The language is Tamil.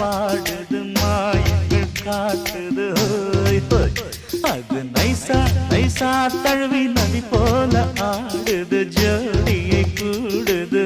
பாடுது மாயங்கள் காட்டுது அது நைசா நைசா தழுவி நதி போல ஆடுது ஜோடியை கூடுது